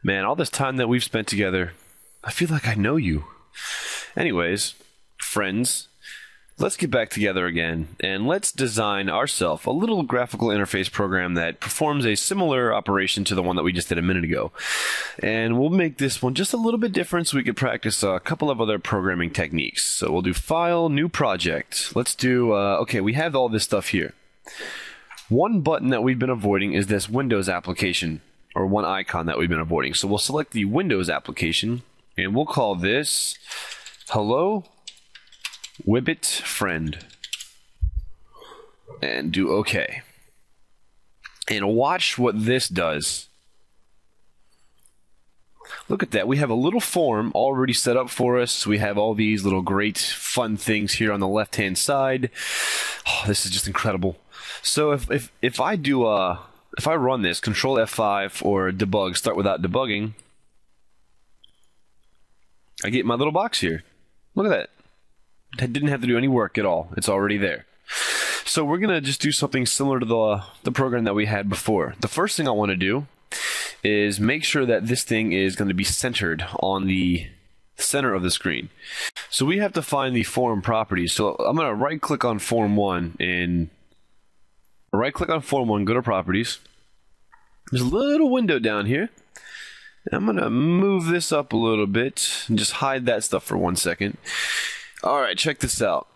Man, all this time that we've spent together, I feel like I know you. Anyways, friends, let's get back together again, and let's design ourselves a little graphical interface program that performs a similar operation to the one that we just did a minute ago. And we'll make this one just a little bit different so we could practice a couple of other programming techniques. So we'll do File, New Project. Let's do, okay, we have all this stuff here. One button that we've been avoiding is this Windows application, or one icon that we've been avoiding. So we'll select the Windows application, and we'll call this Hello WiBit Friend, and do OK. And watch what this does. Look at that. We have a little form already set up for us. We have all these little great fun things here on the left hand side. Oh, this is just incredible. So if I do if I run this, Control F5 or debug, start without debugging, I get my little box here. Look at that. I didn't have to do any work at all. It's already there. So we're going to just do something similar to the program that we had before. The first thing I want to do is make sure that this thing is going to be centered on the center of the screen. So we have to find the form properties. So I'm going to right click on form 1 and go to properties. There's a little window down here. I'm going to move this up a little bit and just hide that stuff for 1 second. Alright, check this out.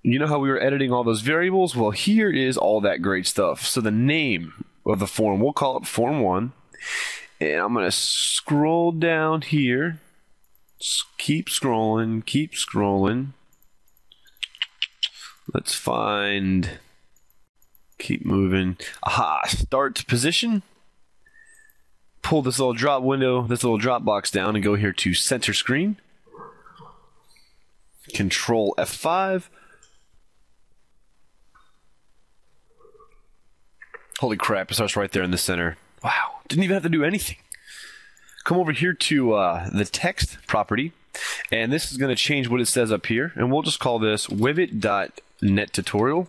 You know how we were editing all those variables? Well, here is all that great stuff. So the name of the form, we'll call it form 1. And I'm going to scroll down here. Just keep scrolling, keep scrolling. Let's find... Keep moving. Aha, start position. Pull this little drop window, this little drop box down and go here to center screen. Control F5. Holy crap, it starts right there in the center. Wow, didn't even have to do anything. Come over here to the text property, and this is going to change what it says up here, and we'll just call this WiBit.net tutorial.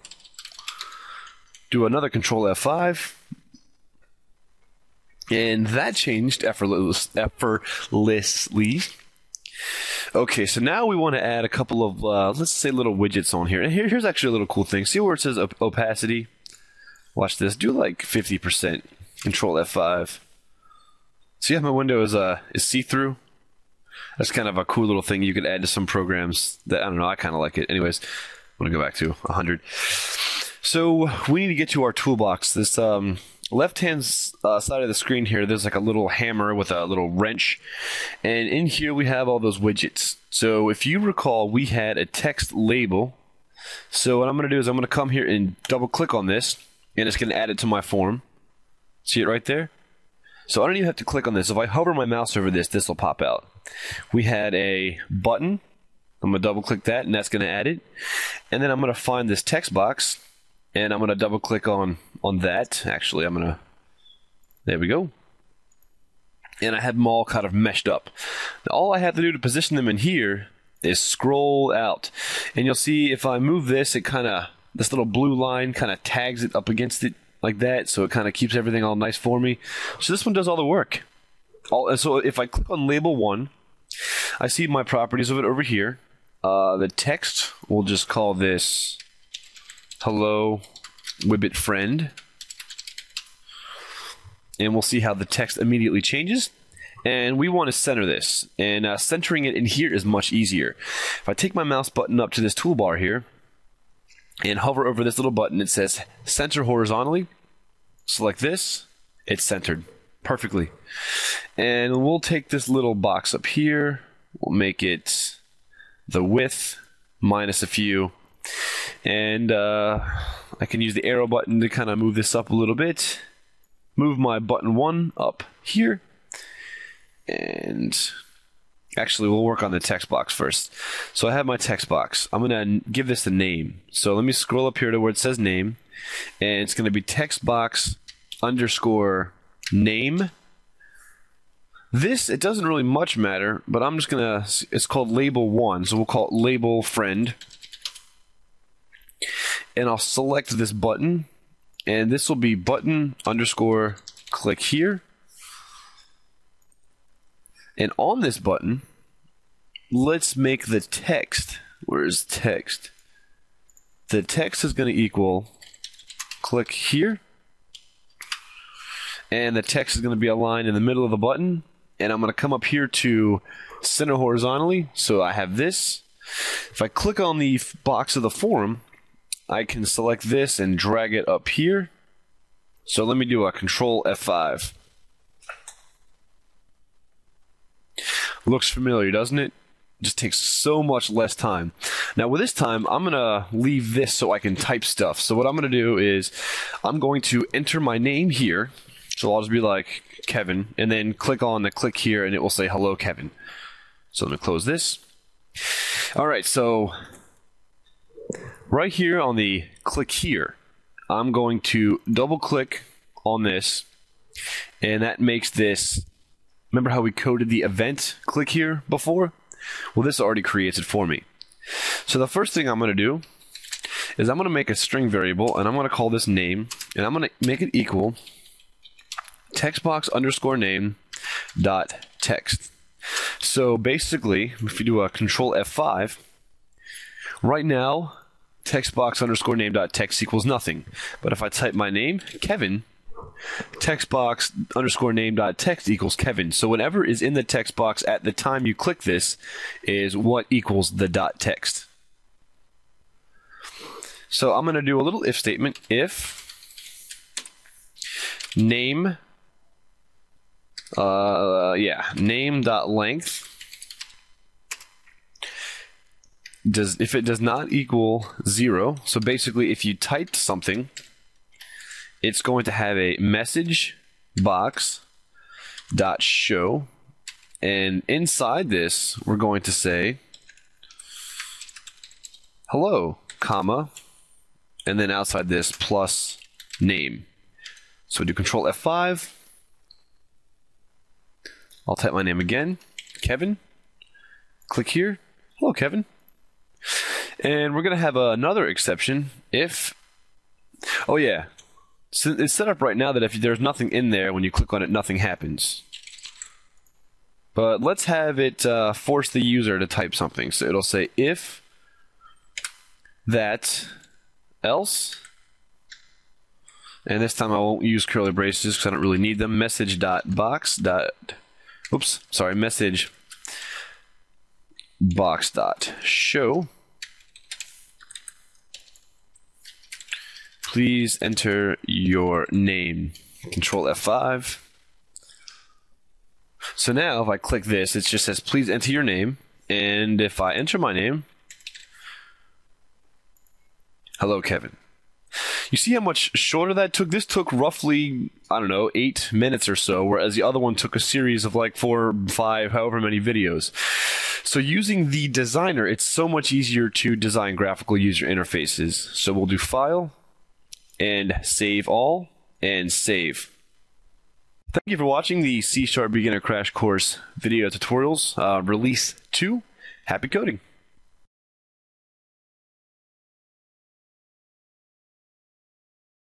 Do another Control F5. And that changed effortlessly. Okay, so now we want to add a couple of, let's say, little widgets on here. And here's actually a little cool thing. See where it says opacity? Watch this. Do like 50%. Control F5. See how my window is see-through? That's kind of a cool little thing you could add to some programs that, I don't know, I kind of like it. Anyways, I'm going to go back to 100. So we need to get to our toolbox. This left-hand side of the screen here, there's like a little hammer with a little wrench. And in here we have all those widgets. So if you recall, we had a text label. So what I'm going to do is I'm going to come here and double-click on this, and it's going to add it to my form. See it right there? So I don't even have to click on this. If I hover my mouse over this, this will pop out. We had a button. I'm going to double-click that, and that's going to add it. And then I'm going to find this text box. And I'm going to double click on that. Actually, I'm going to, there we go. And I have them all kind of meshed up. Now, all I have to do to position them in here is scroll out. And you'll see if I move this, it kind of, this little blue line kind of tags it up against it like that. So it kind of keeps everything all nice for me. So this one does all the work. So if I click on label 1, I see my properties of it over here. The text, we'll just call this Hello WiBit Friend, and we'll see how the text immediately changes. And we want to center this, and centering it in here is much easier. If I take my mouse button up to this toolbar here and hover over this little button, it says center horizontally. Select this, it's centered perfectly. And we'll take this little box up here, we'll make it the width minus a few. And I can use the arrow button to kind of move this up a little bit. Move my button 1 up here. And actually, we'll work on the text box first. So I have my text box. I'm going to give this a name. So let me scroll up here to where it says name. And it's going to be text box underscore name. This, it doesn't really much matter, but I'm just going to, it's called label 1. So we'll call it label friend. And I'll select this button, and this will be button underscore click here. And on this button, let's make the text. Where's text? The text is going to equal, click here, and the text is going to be aligned in the middle of the button, and I'm going to come up here to center horizontally, so I have this. If I click on the box of the form, I can select this and drag it up here. So let me do a Control F5. Looks familiar, doesn't it? Just takes so much less time. Now with this time, I'm going to leave this so I can type stuff. So what I'm going to do is I'm going to enter my name here. So I'll just be like Kevin, and then click on the click here and it will say hello Kevin. So let me close this. Alright, so right here on the click here, I'm going to double click on this, and that makes this, remember how we coded the event click here before? Well, this already creates it for me. So the first thing I'm going to do is I'm going to make a string variable, and I'm going to call this name, and I'm going to make it equal textbox underscore name dot text. So basically, if you do a Control F5, right now textbox underscore name dot text equals nothing. But if I type my name, Kevin, textbox underscore name dot text equals Kevin. So whatever is in the text box at the time you click this is what equals the dot text. So I'm going to do a little if statement. If name, name dot length, if it does not equal 0, so basically if you typed something, it's going to have a message box dot show, and inside this we're going to say hello, comma, and then outside this plus name. So do Control F5. I'll type my name again, Kevin. Click here. Hello, Kevin. And we're going to have another exception if, oh yeah, so it's set up right now that if there's nothing in there, when you click on it, nothing happens. But let's have it force the user to type something. So it'll say if that else, and this time I won't use curly braces because I don't really need them, message dot box dot show, please enter your name. Control F5. So now if I click this, it just says please enter your name, and if I enter my name, hello Kevin. You see how much shorter that took? This took roughly, I don't know, 8 minutes or so, whereas the other one took a series of like 4, 5, however many videos. So using the designer, it's so much easier to design graphical user interfaces. So we'll do File, and Save All, and Save. Thank you for watching the C# Beginner Crash Course video tutorials, Release 2. Happy coding!